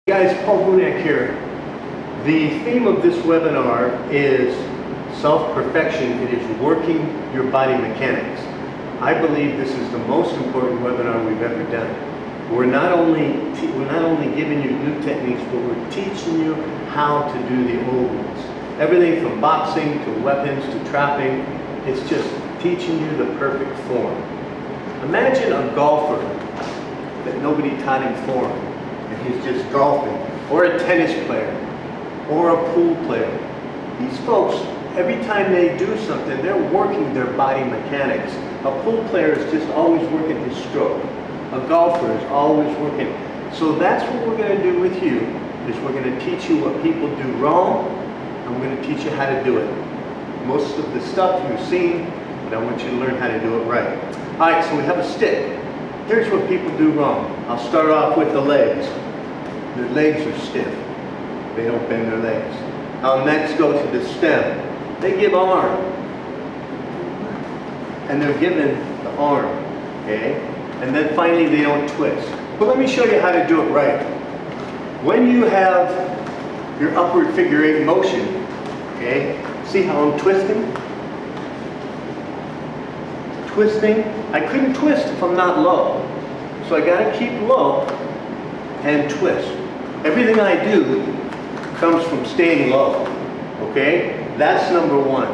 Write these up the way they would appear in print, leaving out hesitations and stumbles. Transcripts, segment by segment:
Guys, Paul Vunak here. The theme of this webinar is self-perfection. It is working your body mechanics. I believe this is the most important webinar we've ever done. We're not only giving you new techniques, but we're teaching you how to do the old ones. Everything from boxing to weapons to trapping. It's just teaching you the perfect form. Imagine a golfer that nobody taught him form, and he's just golfing, or a tennis player, or a pool player. These folks, every time they do something, they're working their body mechanics. A pool player is just always working his stroke. A golfer is always working. So that's what we're going to do with you, is we're going to teach you what people do wrong, and we're going to teach you how to do it. Most of the stuff you've seen, but I want you to learn how to do it right. All right, so we have a stick. Here's what people do wrong. I'll start off with the legs. Their legs are stiff. They don't bend their legs. I'll next go to the stem. They give arm. And they're given the arm, okay? And then finally they don't twist. But let me show you how to do it right. When you have your upward figure eight motion, okay? See how I'm twisting? Twisting. I couldn't twist if I'm not low. So I gotta keep low and twist. Everything I do comes from staying low, okay? That's number one.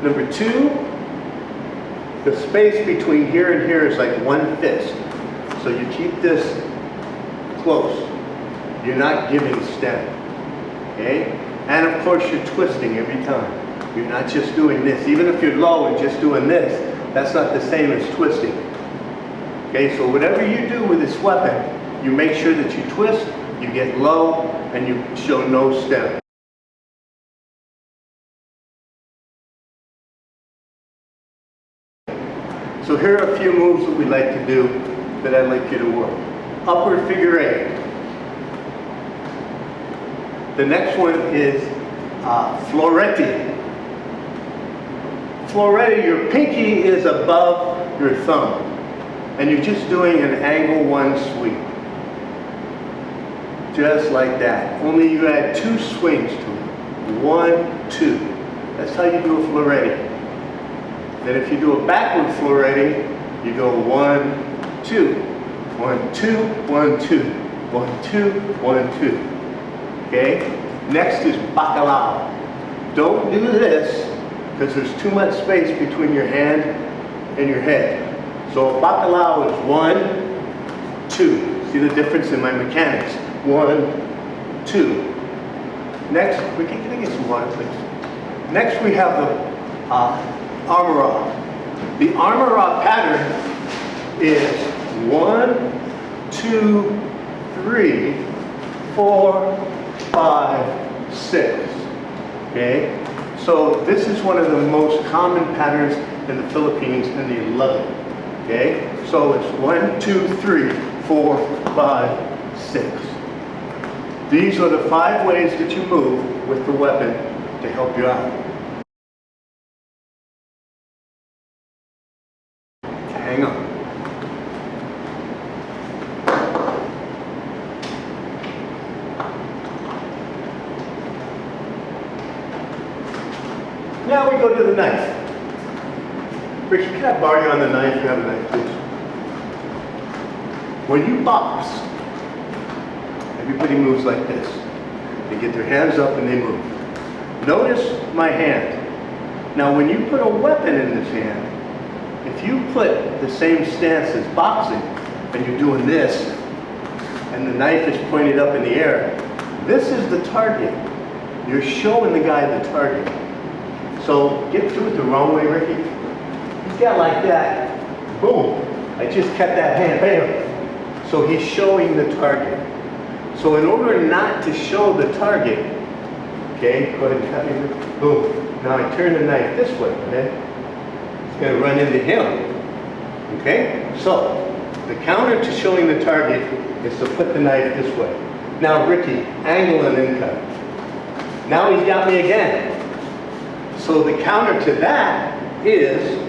Number two, the space between here and here is like one fist. So you keep this close. You're not giving stem, okay? And of course you're twisting every time. You're not just doing this. Even if you're low and just doing this, that's not the same as twisting. Okay, so whatever you do with this weapon, you make sure that you twist, you get low, and you show no stem. So here are a few moves that we like to do that I'd like you to work. Upward figure eight. The next one is Floretti. Floretti, your pinky is above your thumb, and you're just doing an angle one sweep. Just like that. Only you add two swings to it. 1, 2. That's how you do a Floretti. Then if you do a backward Floretti, you go 1, 2. 1, 2, 1, 2. 1, 2, 1, 2. Okay? Next is bacalao. Don't do this, because there's too much space between your hand and your head. So a bacalao is 1, 2. See the difference in my mechanics? 1, 2. Next, can I get some water, please? Next we have the armor. The armor pattern is 1, 2, 3, 4, 5, 6. Okay? So this is one of the most common patterns in the Philippines, and they love it. Okay? So it's 1, 2, 3, 4, 5, 6. These are the 5 ways that you move with the weapon to help you out. Hang on. Now we go to the knife. Ricky, can I borrow you on the knife? You have a knife, please. When you box, everybody moves like this. They get their hands up and they move. Notice my hand. Now when you put a weapon in this hand, if you put the same stance as boxing, and you're doing this, and the knife is pointed up in the air, this is the target. You're showing the guy the target. So get through it the wrong way, Ricky. He's got like that. Boom. I just kept that hand. Bam. So he's showing the target. So in order not to show the target, okay, go ahead and cut me. Boom. Now I turn the knife this way, okay? It's going to run into him. Okay? So the counter to showing the target is to put the knife this way. Now Ricky, angle and then cut. Now he's got me again. So the counter to that is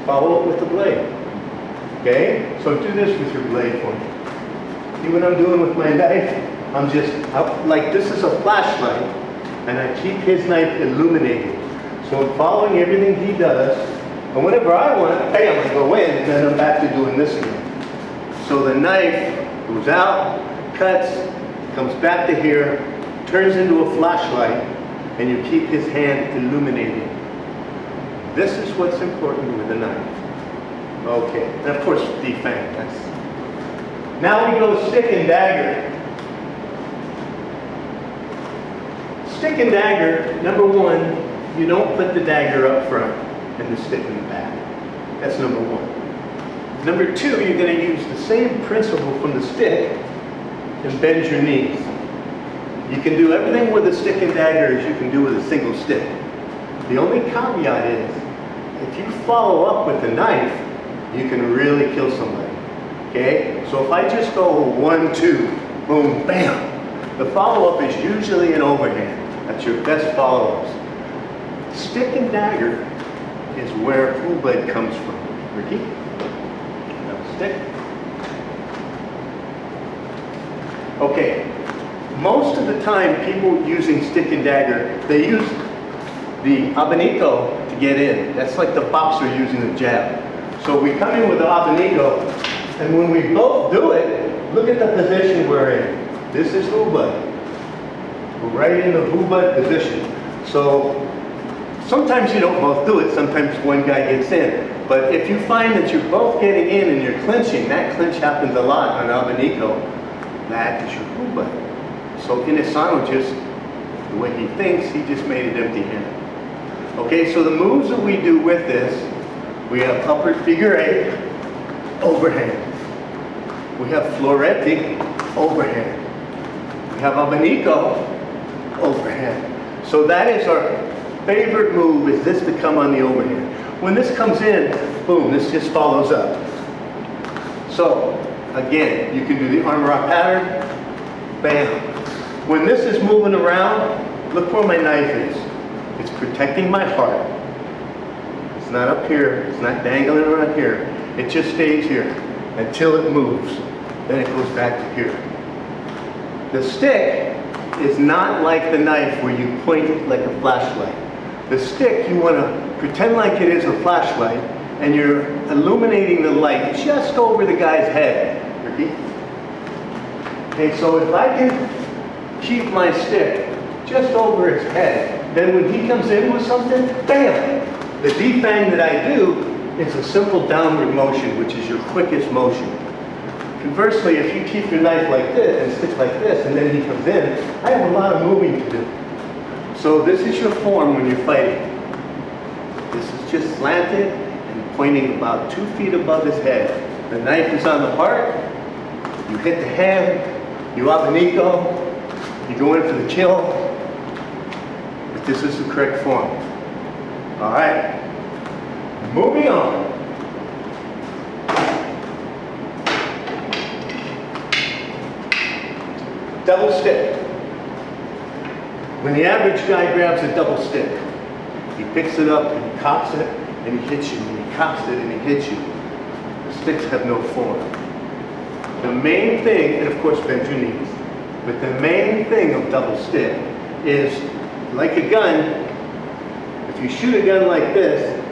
follow up with the blade. Okay? So do this with your blade for me. See what I'm doing with my knife? I'm just, like this is a flashlight, and I keep his knife illuminated. So I'm following everything he does, and whenever I want, bam, I go in, and then I'm back to doing this again. So the knife goes out, cuts, comes back to here, turns into a flashlight, and you keep his hand illuminated. This is what's important with a knife. Okay, and of course defang. Now we go stick and dagger. Stick and dagger, number one, you don't put the dagger up front and the stick in the back. That's number one. Number two, you're going to use the same principle from the stick and bend your knees. You can do everything with a stick and dagger as you can do with a single stick. The only caveat is, if you follow up with the knife, you can really kill somebody. Okay? So if I just go 1, 2, boom, bam, the follow-up is usually an overhand. That's your best follow-ups. Stick and dagger is where pool blade comes from. Ricky? Now stick. Okay. Most of the time, people using stick and dagger, they use the abanico to get in. That's like the boxer using the jab. So we come in with the abanico, and when we both do it, look at the position we're in. This is Huba. We're right in the Huba position. So sometimes you don't both do it, sometimes one guy gets in. But if you find that you're both getting in and you're clinching, that clinch happens a lot on abanico, that is your Huba. So Inisano just, the way he thinks, he just made it empty-handed. Okay, so the moves that we do with this, we have upward figure 8, overhand. We have florete, overhand. We have abanico, overhand. So that is our favorite move, is this to come on the overhand. When this comes in, boom, this just follows up. So, again, you can do the arm rock pattern, bam. When this is moving around, look where my knife is. It's protecting my heart. It's not up here, it's not dangling around here. It just stays here until it moves. Then it goes back to here. The stick is not like the knife where you point it like a flashlight. The stick, you want to pretend like it is a flashlight, and you're illuminating the light just over the guy's head. Ricky? Okay, so if I can keep my stick just over his head, then when he comes in with something, bam! The defang that I do is a simple downward motion, which is your quickest motion. Conversely, if you keep your knife like this and stick like this, and then he comes in, I have a lot of moving to do. So this is your form when you're fighting. This is just slanted and pointing about 2 feet above his head. The knife is on the heart, you hit the hand, you abanico, you go in for the kill, but this is the correct form. All right, moving on. Double stick. When the average guy grabs a double stick, he picks it up and he cocks it and he hits you, and he cocks it and he hits you. The sticks have no form. The main thing, and of course bend your knees, but the main thing of double stick is, like a gun, if you shoot a gun like this,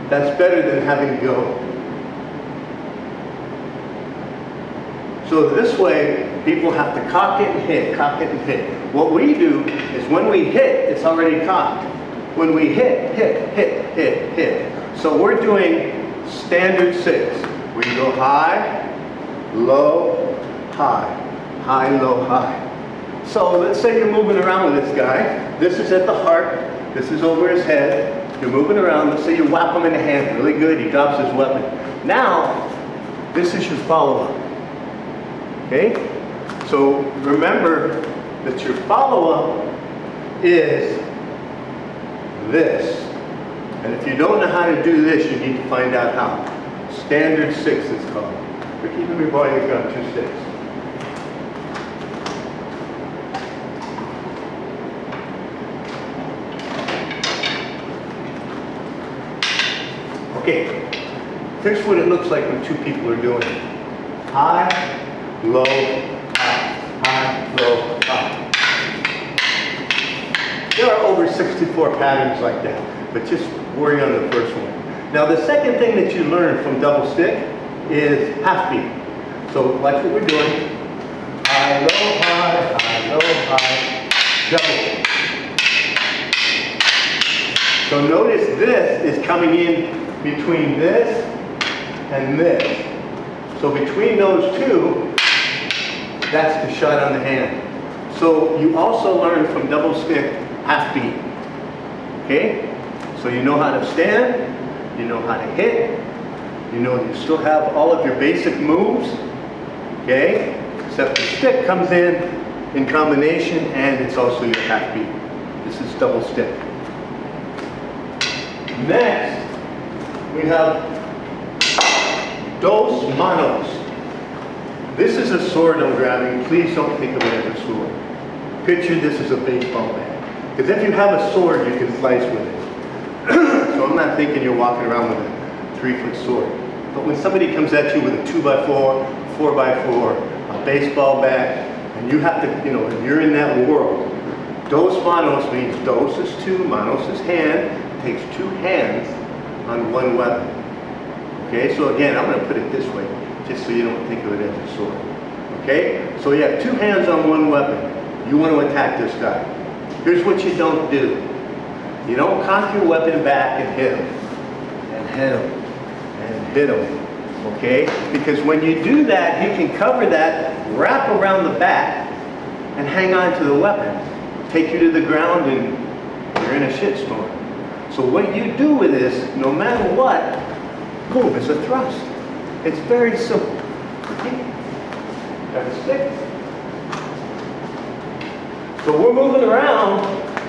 that's better than having to go. So this way, people have to cock it and hit, cock it and hit. What we do is when we hit, it's already cocked. When we hit, hit, hit, hit, hit. So we're doing standard 6. We go high, low, high, high, low, high. So let's say you're moving around with this guy. This is at the heart. This is over his head. You're moving around. Let's say you whap him in the hand really good. He drops his weapon. Now, this is your follow-up. Okay? So remember that your follow-up is this. And if you don't know how to do this, you need to find out how. Standard 6 it's called. Ricky, let me borrow your gun, 2 sticks. Okay, here's what it looks like when 2 people are doing it. High, low, high, low, high. There are over 64 patterns like that, but just worry on the first one. Now the second thing that you learn from double stick is half beat. So watch what we're doing. High, low, high, double. So notice this is coming in between this and this. So between those two, that's the shot on the hand. So you also learn from double stick half beat. Okay? So you know how to stand, you know how to hit, you know you still have all of your basic moves. Okay? Except the stick comes in combination, and it's also your half beat. This is double stick. Next, we have dos manos. This is a sword I'm grabbing. Please don't think of it as a sword. Picture this as a baseball bat. Because if you have a sword, you can slice with it. So I'm not thinking you're walking around with a 3-foot sword. But when somebody comes at you with a 2x4, 4x4, a baseball bat, and you have to, you know, you're in that world. Dos manos means dos is two, manos is hand. It takes two hands on one weapon. Okay, so again, I'm going to put it this way, just so you don't think of it as a sword. Okay, so you have two hands on one weapon. You want to attack this guy. Here's what you don't do. You don't cock your weapon back and hit him, and hit him, and hit him. Okay, because when you do that, he can cover that, wrap around the back, and hang on to the weapon. Take you to the ground, and you're in a shitstorm. So what you do with this, no matter what, boom, it's a thrust. It's very simple. Got a stick. So we're moving around.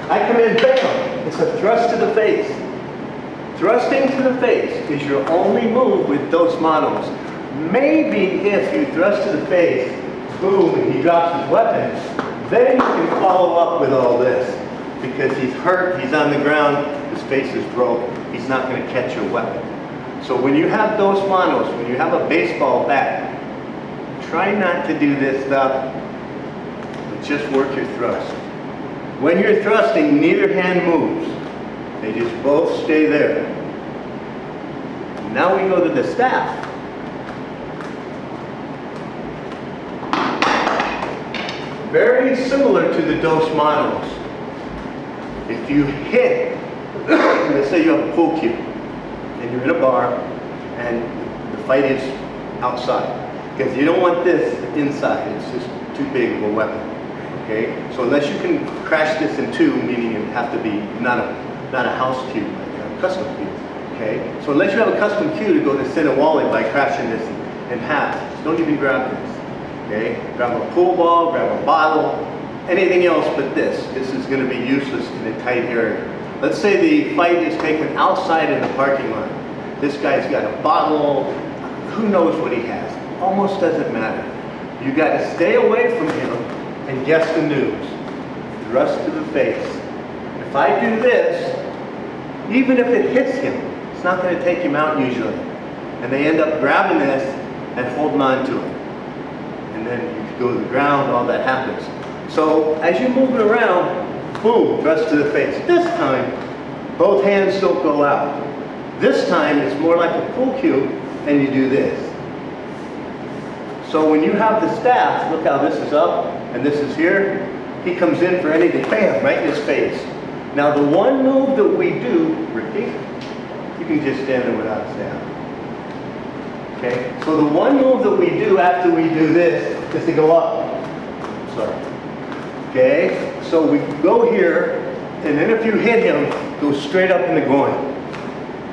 I come in, bam. It's a thrust to the face. Thrusting to the face is your only move with dos manos. Maybe if you thrust to the face, boom, and he drops his weapon, then you can follow up with all this. Because he's hurt, he's on the ground, his face is broke, he's not going to catch your weapon. So when you have dos manos, when you have a baseball bat, try not to do this stuff, but just work your thrust. When you're thrusting, neither hand moves. They just both stay there. Now we go to the staff. Very similar to the dos manos. If you hit, let's say you have a pool cue, and you're in a bar, and the fight is outside. Because you don't want this inside, it's just too big of a weapon. Okay? So unless you can crash this in two, meaning it have to be not a house cue, like a custom cue. Okay? So unless you have a custom cue to go to center wallet by crashing this in half, don't even grab this. Okay? Grab a pool ball, grab a bottle, anything else but this. This is going to be useless in a tight area. Let's say the fight is taken outside in the parking lot. This guy's got a bottle, who knows what he has. Almost doesn't matter. You got to stay away from him and guess the news. Thrust to the face. If I do this, even if it hits him, it's not going to take him out usually. And they end up grabbing this and holding on to it. And then you go to the ground, all that happens. So as you're moving around, boom, thrust to the face. This time, both hands don't go out. This time, it's more like a pool cue, and you do this. So when you have the staff, look how this is up, and this is here. He comes in for anything, bam, right in his face. Now the one move that we do, repeat, you can just stand there without a staff. Okay, so the one move that we do after we do this is to go up. Sorry. Okay, so we go here, and then if you hit him, go straight up in the groin.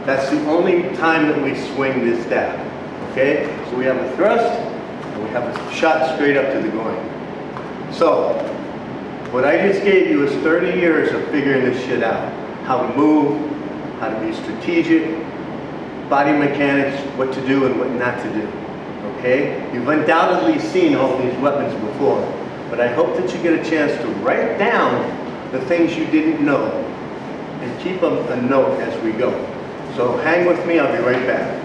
That's the only time that we swing this staff. Okay, so we have a thrust, and we have a shot straight up to the groin. So, what I just gave you is 30 years of figuring this shit out. How to move, how to be strategic, body mechanics, what to do and what not to do. Okay? You've undoubtedly seen all these weapons before, but I hope that you get a chance to write down the things you didn't know and keep a note as we go. So hang with me, I'll be right back.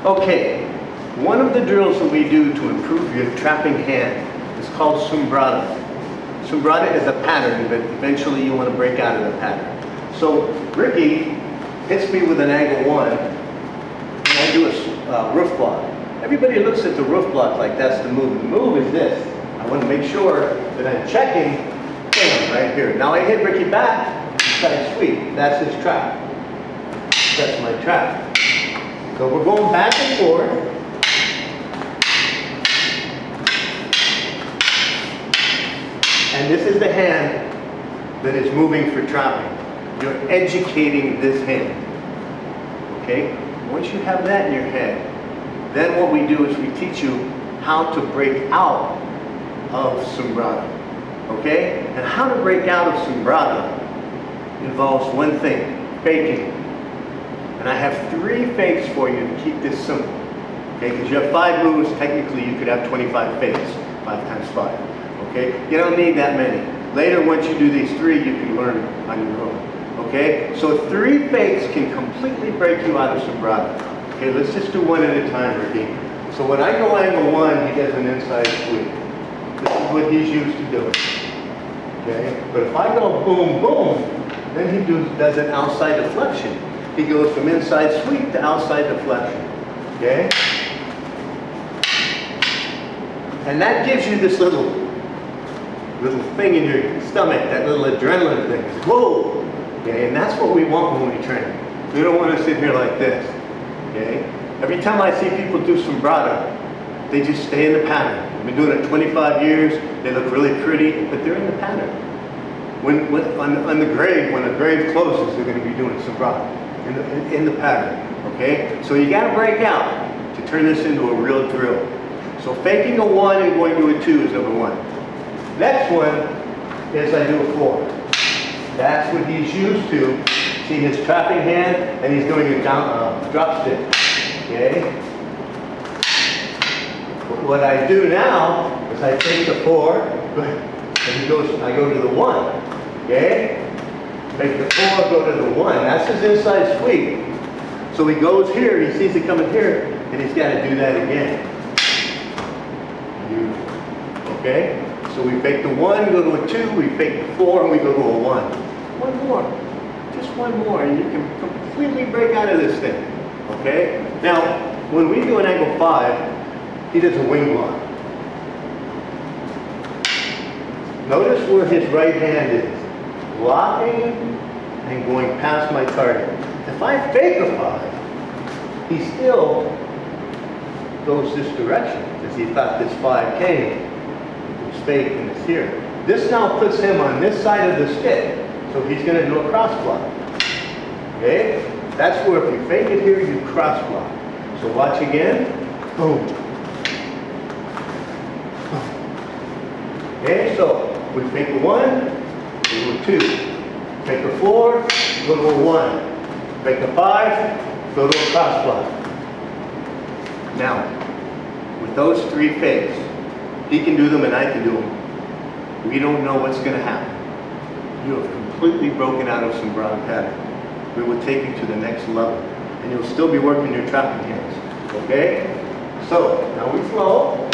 Okay, one of the drills that we do to improve your trapping hand is called sombrado. Sombrado is a pattern, but eventually you want to break out of the pattern. So Ricky hits me with an angle 1, and I do a roof block. Everybody looks at the roof block like that's the move. The move is this. I want to make sure that I'm checking, bam, right here. Now I hit Ricky back, side sweep. That's his trap. That's my trap. So we're going back and forth. And this is the hand that is moving for trapping. You're educating this hand. Okay? Once you have that in your head, then what we do is we teach you how to break out of sombrado. Okay? And how to break out of sombrado involves one thing, faking. And I have 3 fakes for you to keep this simple. Okay? Because you have 5 moves, technically you could have 25 fakes, 5 times 5. Okay? You don't need that many. Later, once you do these 3, you can learn on your own. Okay? So 3 fakes can completely break you out of sombrado. Okay, let's just do one at a time, Ricky. So when I go angle 1, he does an inside sweep. This is what he's used to doing. Okay? But if I go boom, boom, then he does an outside deflection. He goes from inside sweep to outside deflection. Okay? And that gives you this little thing in your stomach, that little adrenaline thing. It's, whoa! Okay? And that's what we want when we train. We don't want to sit here like this. Okay? Every time I see people do sombrado, they just stay in the pattern. I've been doing it 25 years. They look really pretty, but they're in the pattern. On the grave, when the grave closes, they're going to be doing sombrado in the pattern. Okay? So you got to break out to turn this into a real drill. So faking a 1 and going to a 2 is number 1. Next one is I do a 4. That's what he's used to. See his trapping hand, and he's doing a drop stick. Okay? What I do now is I take the 4, and I go to the 1. Okay? Take the 4, go to the 1. That's his inside sweep. So he goes here, he sees it coming here, and he's got to do that again. Okay? So we fake the 1, go to a 2, we fake the 4, and we go to a 1. One more. Just one more, and you can completely break out of this thing. Okay? Now, when we do an angle 5, he does a wing block. Notice where his right hand is. Blocking and going past my target. If I fake a 5, he still goes this direction because he thought this 5 came. It was fake and it's here. This now puts him on this side of the stick, so he's going to do a cross block. Okay? That's where if you fake it here, you cross block. So watch again. Boom. Okay, so we fake a 1, go to a 2. Fake a 4, go to a 1. Fake a 5, go to a cross block. Now, with those 3 fakes, he can do them and I can do them. We don't know what's going to happen. You have completely broken out of sombrado pattern. We will take you to the next level, and you'll still be working your trapping hands. Okay? So, now we flow.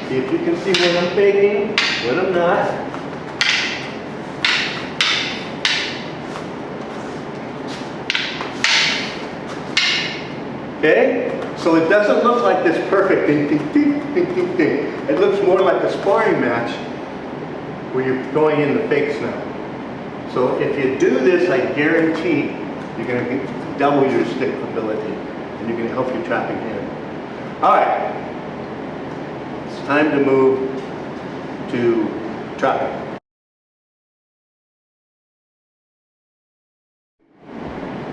See if you can see when I'm faking, when I'm not. Okay? So it doesn't look like this perfect ding, ding, ding, ding, ding, ding. It looks more like a sparring match where you're going in the fakes now. So if you do this, I guarantee you're going to double your stick ability and you're going to help your trapping hand. All right. It's time to move to trapping.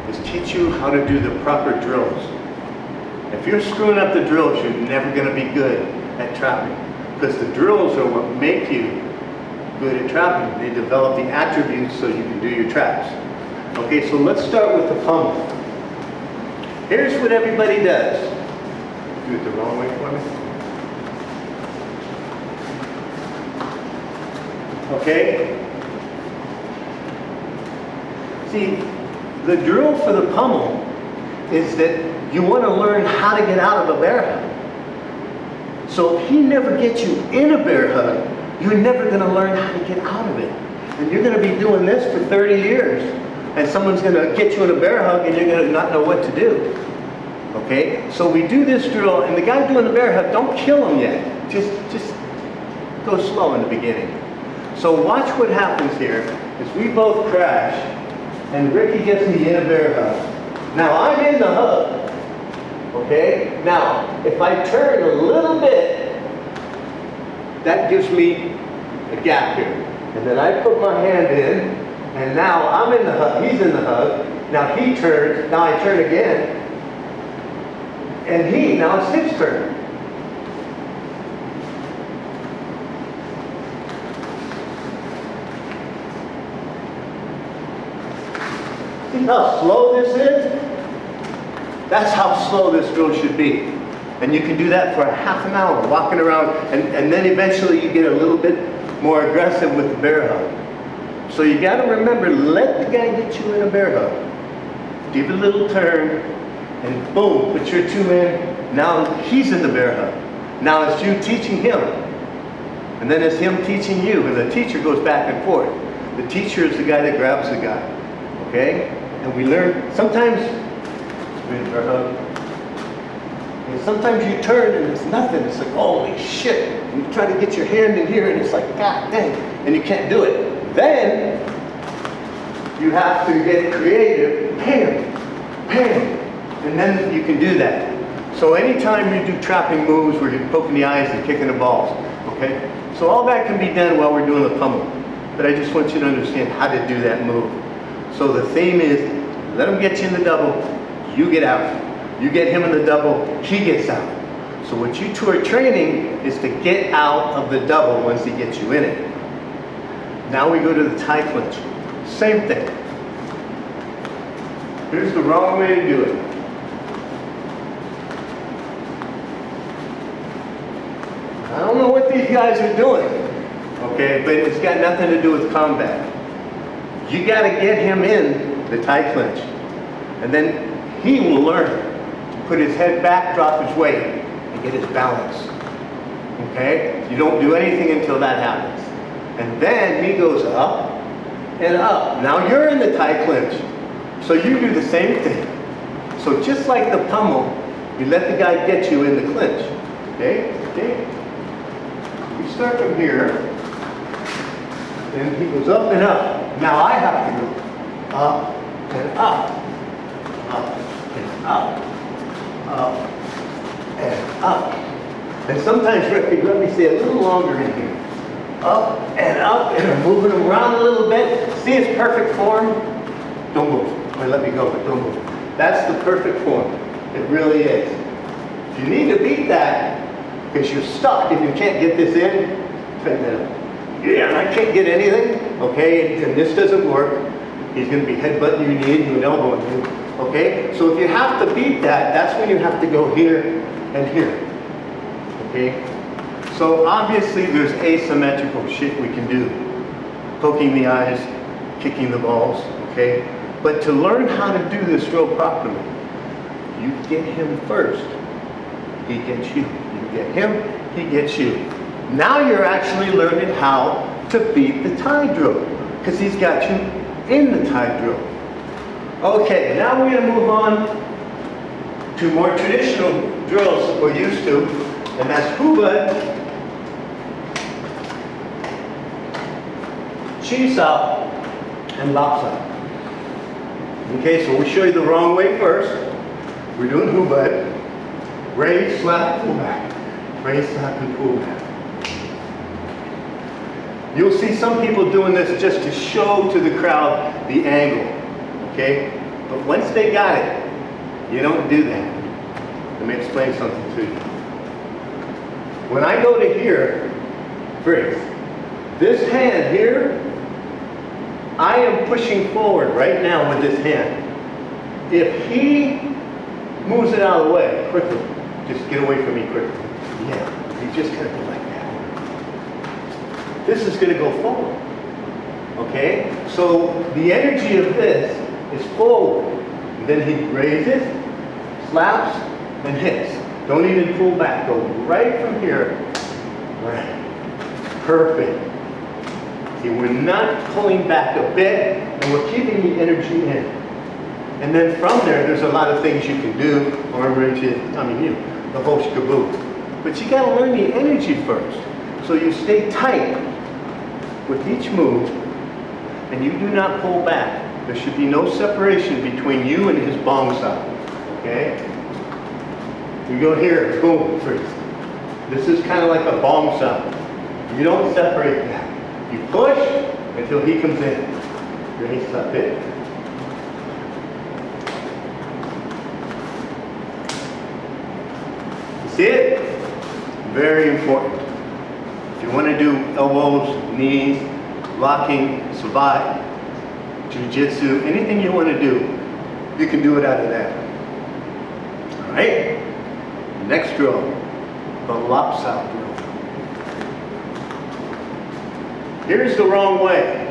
Is teach you how to do the proper drills. If you're screwing up the drills, you're never going to be good at trapping. Because the drills are what make you good at trapping. They develop the attributes so you can do your traps. Okay, so let's start with the pummel. Here's what everybody does. Do it the wrong way for me. Okay? See, the drill for the pummel is that you want to learn how to get out of a bear hug. So if he never gets you in a bear hug, you're never going to learn how to get out of it. And you're going to be doing this for 30 years. And someone's going to get you in a bear hug and you're going to not know what to do. Okay? So we do this drill, and the guy doing the bear hug, don't kill him yet. Just go slow in the beginning. So watch what happens here is we both crash and Ricky gets me in a bear hug. Now I'm in the hug. Okay? Now, if I turn a little bit, that gives me a gap here. And then I put my hand in, and now I'm in the hug, he's in the hug. Now he turns, now I turn again, and now it's his turn. See how slow this is? That's how slow this drill should be. And you can do that for a half an hour, walking around, and then eventually you get a little bit more aggressive with the bear hug. So you got to remember, let the guy get you in a bear hug. Give it a little turn, and boom, put your two in. Now he's in the bear hug. Now it's you teaching him. And then it's him teaching you, and the teacher goes back and forth. The teacher is the guy that grabs the guy. Okay? And we learn, sometimes, bear hug. And sometimes you turn and it's nothing. It's like, holy shit. And you try to get your hand in here and it's like, God dang. And you can't do it. Then, you have to get creative. Bam, bam. And then you can do that. So anytime you do trapping moves where you're poking the eyes and kicking the balls, okay? So all that can be done while we're doing the pummel. But I just want you to understand how to do that move. So the theme is, let him get you in the double, you get out. You get him in the double, he gets out. So what you two are training is to get out of the double once he gets you in it. Now we go to the tie clinch. Same thing. Here's the wrong way to do it. I don't know what these guys are doing, okay, but it's got nothing to do with combat. You got to get him in the tie clinch, and then he will learn. Put his head back, drop his weight, and get his balance. Okay? You don't do anything until that happens. And then he goes up and up. Now you're in the tie clinch. So you do the same thing. So just like the pummel, you let the guy get you in the clinch. Okay? Okay? We start from here. Then he goes up and up. Now I have to go up and up. Up and up. Up and up. And sometimes, Ricky, let me stay a little longer in here. Up, and I'm moving him around a little bit. See his perfect form? Don't move. Wait, let me go, but don't move. That's the perfect form. It really is. If you need to beat that, because you're stuck and you can't get this in, tighten it up. Yeah, and I can't get anything, okay, and this doesn't work. He's going to be headbutting your knee and elbowing you. Okay, so if you have to beat that, that's when you have to go here and here. Okay, so obviously there's asymmetrical shit we can do. Poking the eyes, kicking the balls, okay? But to learn how to do this drill properly, you get him first. He gets you. You get him, he gets you. Now you're actually learning how to beat the tie drill, because he's got you in the tie drill. Okay, now we're going to move on to more traditional drills that we're used to, and that's Hubad, Chisao, and Lapsa. Okay, so we'll show you the wrong way first. We're doing Hubad. Raise, slap, pull back. Raise, slap, and pull back. You'll see some people doing this just to show to the crowd the angle. Okay? But once they got it, you don't do that. Let me explain something to you. When I go to here, brace. This hand here, I am pushing forward right now with this hand. If he moves it out of the way quickly, just get away from me quickly. Yeah, you just gotta go like that. This is gonna go forward. Okay? So the energy of this is forward. And then he raises, slaps, and hits. Don't even pull back. Go right from here. Right. Perfect. See, we're not pulling back a bit, and we're keeping the energy in. And then from there's a lot of things you can do, arm wrenches, the whole shkaboom. But you gotta learn the energy first. So you stay tight with each move, and you do not pull back. There should be no separation between you and his bong sound, okay? You go here, boom, freeze. This is kind of like a bong sound. You don't separate that. You push until he comes in. Raise up it. You see it? Very important. If you want to do elbows, knees, locking, savate, jiu-jitsu, anything you want to do, you can do it out of that. All right? Next drill, the lopsal drill. Here's the wrong way.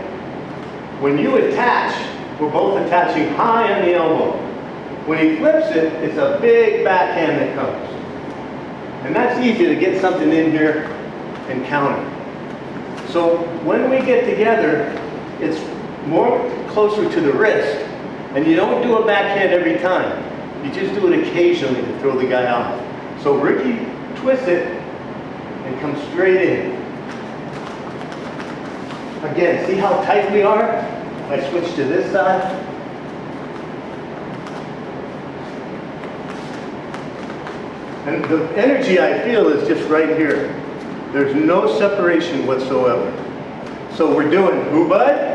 When you attach, we're both attaching high on the elbow. When he flips it, it's a big backhand that comes. And that's easy to get something in here and counter. So when we get together, it's more closer to the wrist, and you don't do a backhand every time. You just do it occasionally to throw the guy off. So Ricky twists it and comes straight in. Again, see how tight we are? If I switch to this side. And the energy I feel is just right here. There's no separation whatsoever. So we're doing hubud.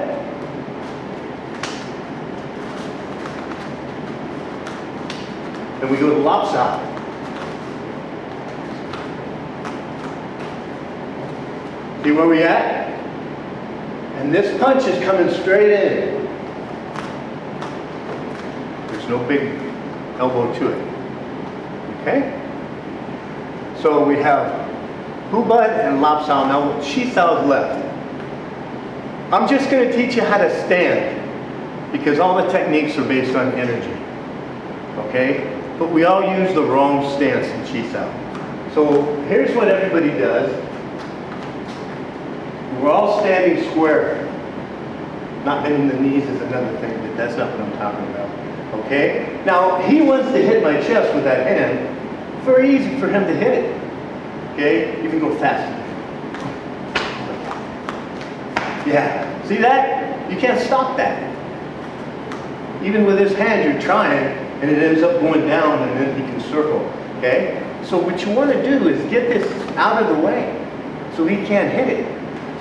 And we go to lopsal. See where we at? And this punch is coming straight in. There's no big elbow to it. Okay? So we have hubud and lopsal. Now shisao is left. I'm just going to teach you how to stand because all the techniques are based on energy. Okay? But we all use the wrong stance in shisao. So here's what everybody does. We're all standing square. Not bending the knees is another thing, but that's not what I'm talking about. Okay? Now, he wants to hit my chest with that hand. Very easy for him to hit it. Okay? You can go faster. Yeah. See that? You can't stop that. Even with his hand, you're trying, and it ends up going down, and then he can circle. Okay? So what you want to do is get this out of the way so he can't hit it.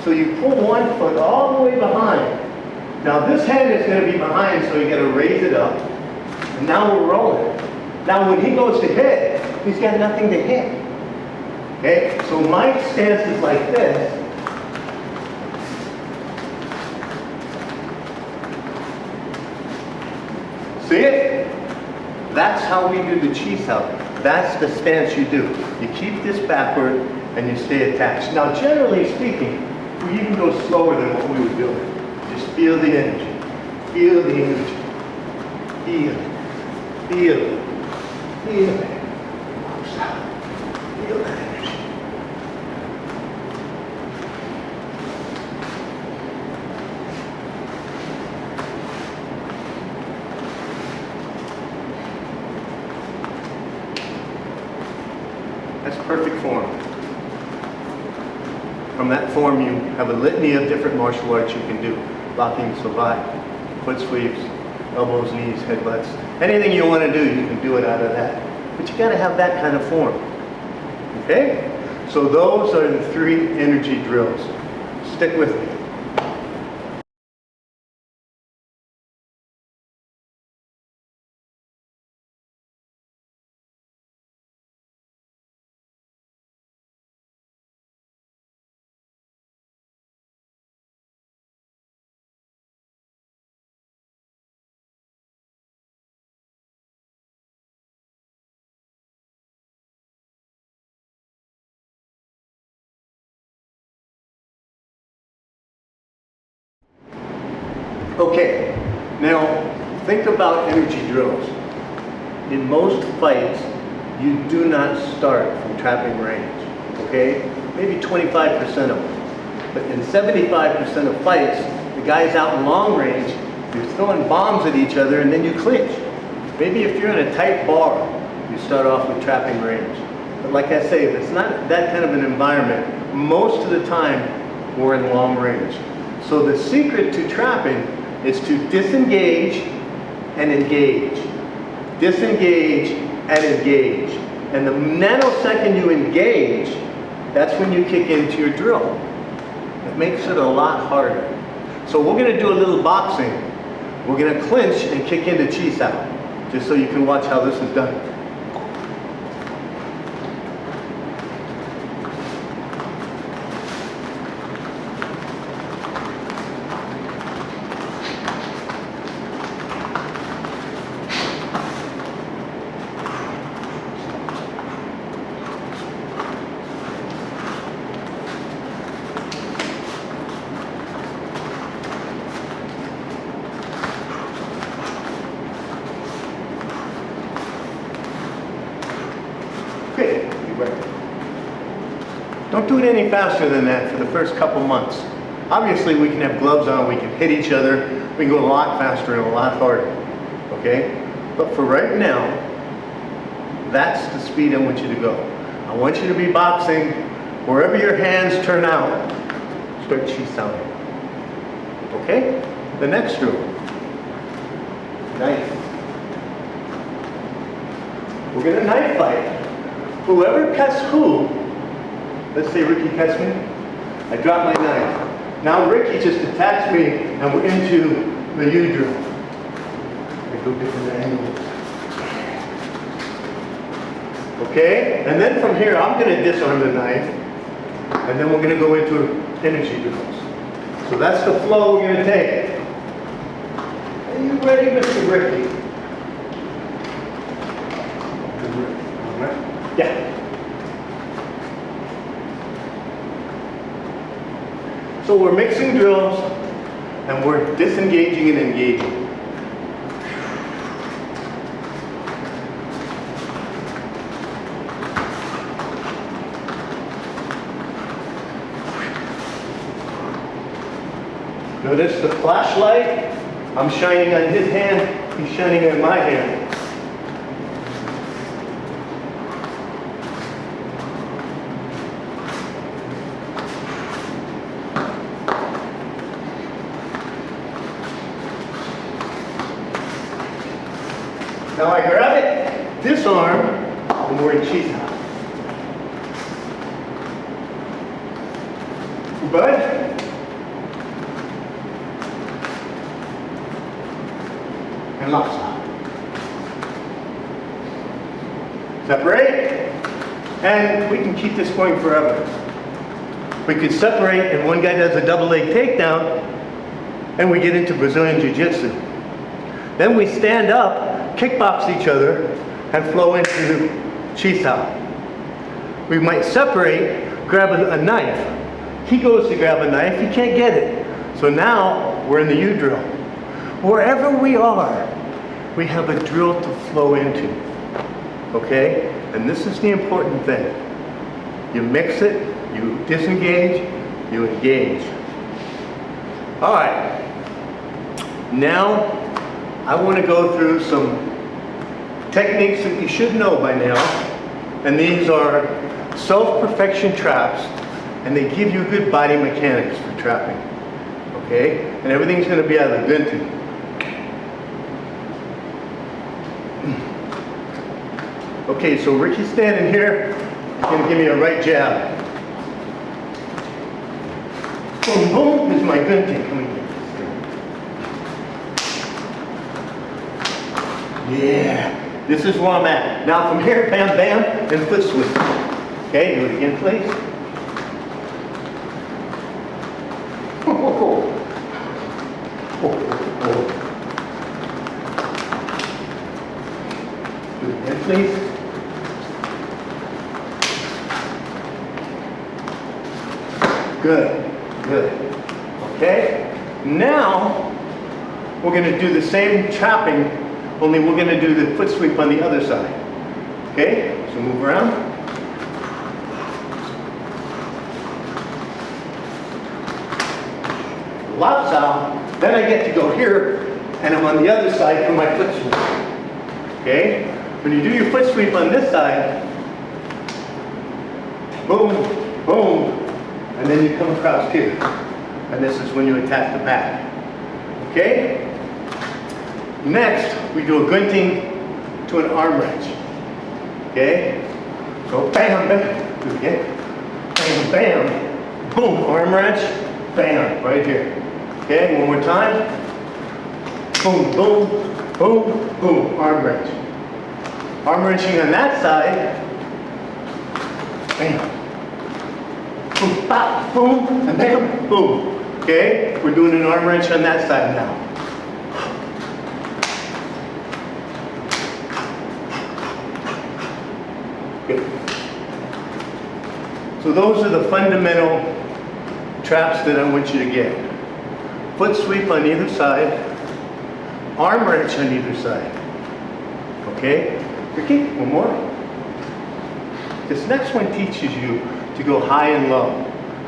So you pull one foot all the way behind. Now this hand is going to be behind, so you got to raise it up. And now we're rolling. Now when he goes to hit, he's got nothing to hit. Okay? So my stance is like this. See it? That's how we do the shisao. That's the stance you do. You keep this backward and you stay attached. Now generally speaking, we even go slower than what we were doing. Just feel the energy. Feel the energy. Feel it. Feel it. Feel it. Feel that energy. That's perfect form. From that form, you have a litany of different martial arts you can do. Locking, savate, foot sweeps, elbows, knees, headbutts. Anything you want to do, you can do it out of that. But you got to have that kind of form. Okay? So those are the 3 energy drills. Stick with me. Okay, now Think about energy drills. In most fights, you do not start from trapping range, okay? Maybe 25% of them. But in 75% of fights, the guy's out in long range, you're throwing bombs at each other and then you clinch. Maybe if you're in a tight bar, you start off with trapping range. But like I say, if it's not that kind of an environment, most of the time we're in long range. So the secret to trapping is to disengage and engage. Disengage and engage. And the nanosecond you engage, that's when you kick into your drill. It makes it a lot harder. So we're going to do a little boxing. We're going to clinch and kick into chi sao, just so you can watch how this is done. Okay, keep working. Don't do it any faster than that for the first couple months. Obviously, we can have gloves on, we can hit each other, we can go a lot faster and a lot harder, okay? But for right now, that's the speed I want you to go. I want you to be boxing, wherever your hands turn out, start chi saoing. Okay? The next drill. Knife. We're gonna knife fight. Whoever cuts who, let's say Ricky cuts me, I drop my knife. Now Ricky just attacks me and we're into the U drill. I go different angles. Okay? And then from here, I'm going to disarm the knife and then we're going to go into energy drills. So that's the flow we're going to take. Are you ready, Mr. Ricky? Yeah. So we're mixing drills and we're disengaging and engaging. Notice the flashlight, I'm shining on his hand, he's shining on my hand. Now I grab it, disarm, and we're in chi sao. Bud. And lock stop. Separate. And we can keep this going forever. We could separate and one guy does a double leg takedown and we get into Brazilian Jiu-Jitsu. Then we stand up, kickbox each other, and flow into chi sao. We might separate, grab a knife. He goes to grab a knife, he can't get it. So now we're in the U drill. Wherever we are, we have a drill to flow into. Okay? And this is the important thing. You mix it, you disengage, you engage. All right. Now, I want to go through some techniques that you should know by now. And these are self-perfection traps, and they give you good body mechanics for trapping. Okay? And everything's going to be out of the gunting. Okay, so Ricky's standing here. He's going to give me a right jab. Boom, boom, is my gunting. Come here. Yeah, this is where I'm at. Now from here, bam, bam, and foot switch. Okay, do it again, please. Do it again, please. Good, good. Okay, now we're going to do the same trapping, only we're going to do the foot sweep on the other side. Okay, so move around. Lots out. Then I get to go here, and I'm on the other side for my foot sweep. Okay, when you do your foot sweep on this side, boom, boom, and then you come across here. And this is when you attack the back. Okay? Next, we do a gunting to an arm wrench. Okay? So bam, bam. Do it again. Bam, bam. Boom, arm wrench. Bam, right here. Okay, one more time. Boom, boom, boom, boom, arm wrench. Arm wrenching on that side. Bam. Boom, bop, boom, and bam, boom. Okay, we're doing an arm wrench on that side now. Good. So those are the fundamental traps that I want you to get. Foot sweep on either side, arm wrench on either side. Okay, Ricky, one more. This next one teaches you to go high and low,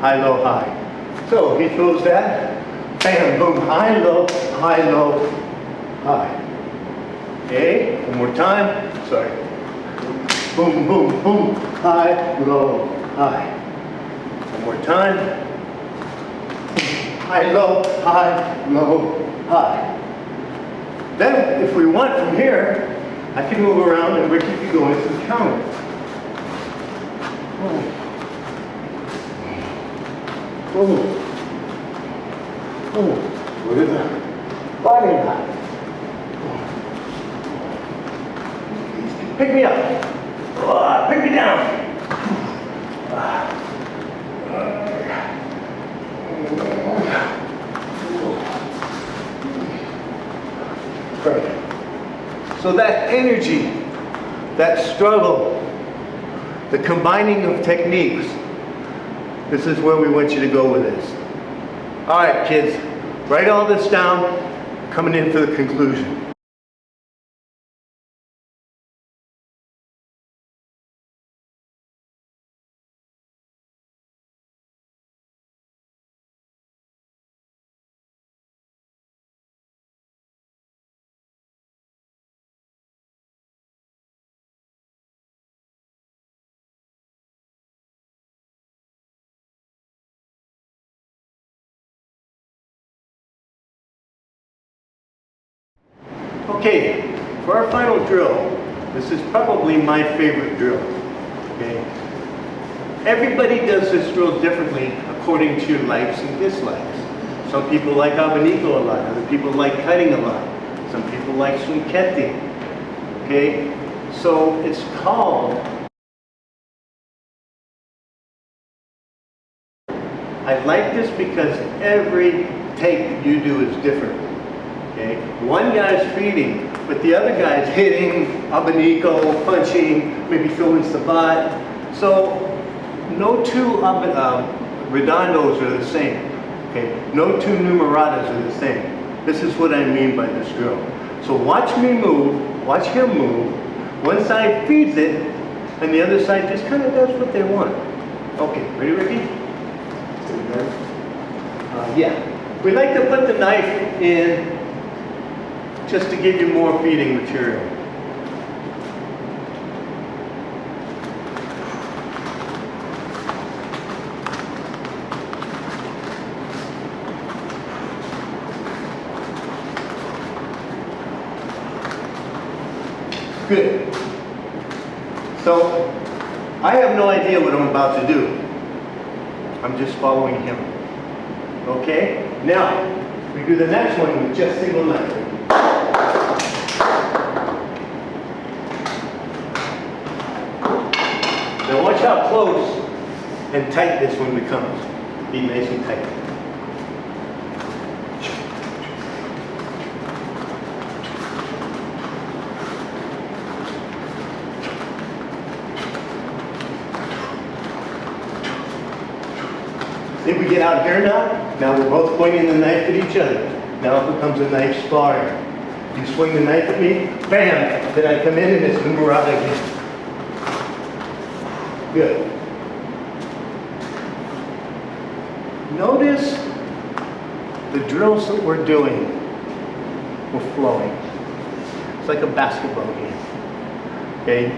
low, high. So he throws that, bam, boom, high, low, high, low, high. Okay, one more time, sorry. Boom, boom, boom, high, low, high. One more time. High, low, high. Then, if we want from here, I can move around and Ricky can go into the counter. Oh. Oh, look at that. Body line. Pick me up. Oh, pick me down. Perfect. So that energy, that struggle, the combining of techniques, this is where we want you to go with this. All right, kids, write all this down, coming in for the conclusion. Okay, for our final drill, this is probably my favorite drill. Okay, everybody does this drill differently according to your likes and dislikes. Some people like abanico a lot, other people like cutting a lot, some people like sunketti. Okay, so it's called. I like this because every take you do is different. Okay? One guy's feeding, but the other guy's hitting, abanico, punching, maybe throwing sabat. So no two redondos are the same. Okay? No two numeradas are the same. This is what I mean by this drill. So watch me move, watch him move. One side feeds it, and the other side just kind of does what they want. Okay, ready, Ricky? Yeah. We like to put the knife in just to give you more feeding material. Good. So, I have no idea what I'm about to do. I'm just following him. Okay? Now, we do the next one with just single knife. Now watch how close and tight this one becomes. Be nice and tight. See, we get out here now. Now we're both pointing the knife at each other. Now it becomes a knife sparring. You swing the knife at me, bam, then I come in and it's the murata again. Good. Notice the drills that we're doing, we're flowing. It's like a basketball game. Okay,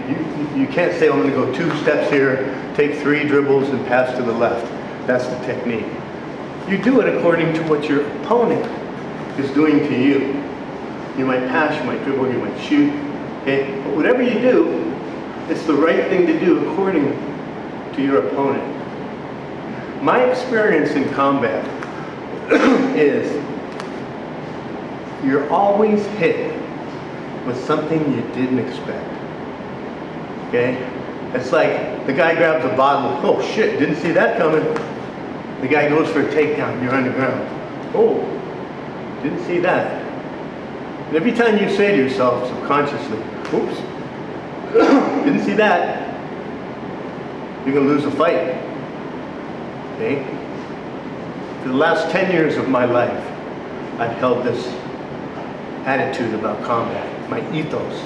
you can't say, I'm going to go 2 steps here, take 3 dribbles and pass to the left. That's the technique. You do it according to what your opponent is doing to you. You might pass, you might dribble, you might shoot. Okay, but whatever you do, it's the right thing to do according to your opponent. My experience in combat is you're always hit with something you didn't expect. Okay? It's like the guy grabs a bottle, oh shit, didn't see that coming. The guy goes for a takedown, you're on the ground. Oh, didn't see that. And every time you say to yourself subconsciously, oops, didn't see that, you're going to lose a fight. Okay? For the last 10 years of my life, I've held this attitude about combat, my ethos,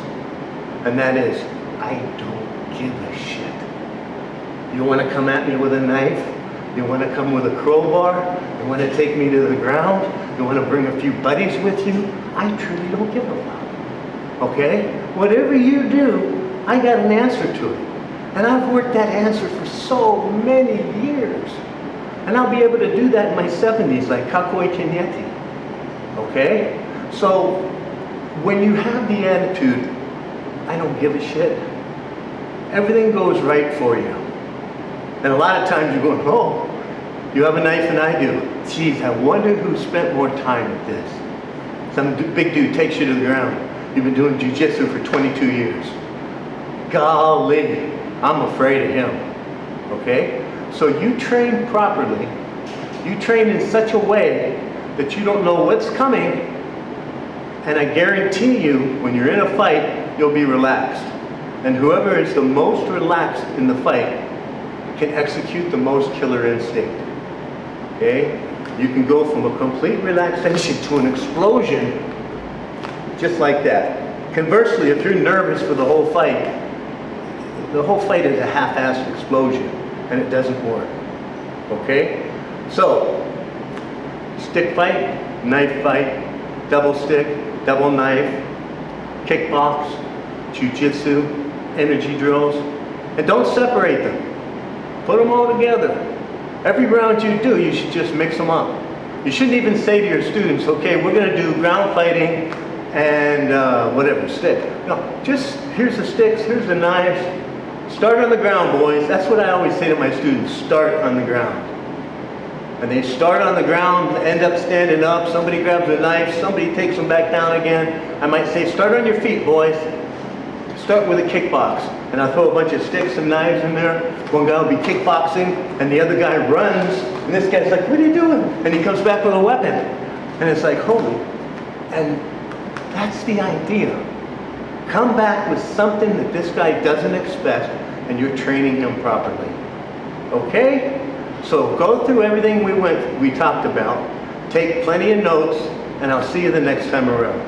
and that is, I don't give a shit. You want to come at me with a knife? You want to come with a crowbar? You want to take me to the ground? You want to bring a few buddies with you? I truly don't give a fuck. Okay? Whatever you do, I got an answer to it. And I've worked that answer for so many years. And I'll be able to do that in my 70s like Kakoi Kenyeti. Okay? So, when you have the attitude, I don't give a shit, everything goes right for you. And a lot of times you're going, oh, you have a knife and I do. Geez, I wonder who spent more time at this. Some big dude takes you to the ground. You've been doing jiu-jitsu for 22 years. Golly, I'm afraid of him. Okay? So you train properly. You train in such a way that you don't know what's coming. And I guarantee you, when you're in a fight, you'll be relaxed. And whoever is the most relaxed in the fight can execute the most killer instinct. Okay? You can go from a complete relaxation to an explosion just like that. Conversely, if you're nervous for the whole fight is a half-assed explosion and it doesn't work. Okay? So, stick fight, knife fight, double stick, double knife, kickbox, jiu-jitsu, energy drills, and don't separate them. Put them all together. Every round you do, you should just mix them up. You shouldn't even say to your students, okay, we're going to do ground fighting and whatever, stick. No, just here's the sticks, here's the knives. Start on the ground, boys. That's what I always say to my students, start on the ground. And they start on the ground, end up standing up, somebody grabs a knife, somebody takes them back down again. I might say, start on your feet, boys. Start with a kickbox. And I'll throw a bunch of sticks and knives in there. One guy will be kickboxing, and the other guy runs, and this guy's like, what are you doing? And he comes back with a weapon. And it's like, holy. And that's the idea. Come back with something that this guy doesn't expect, and you're training him properly. Okay? So go through everything we talked about, take plenty of notes, and I'll see you the next time around.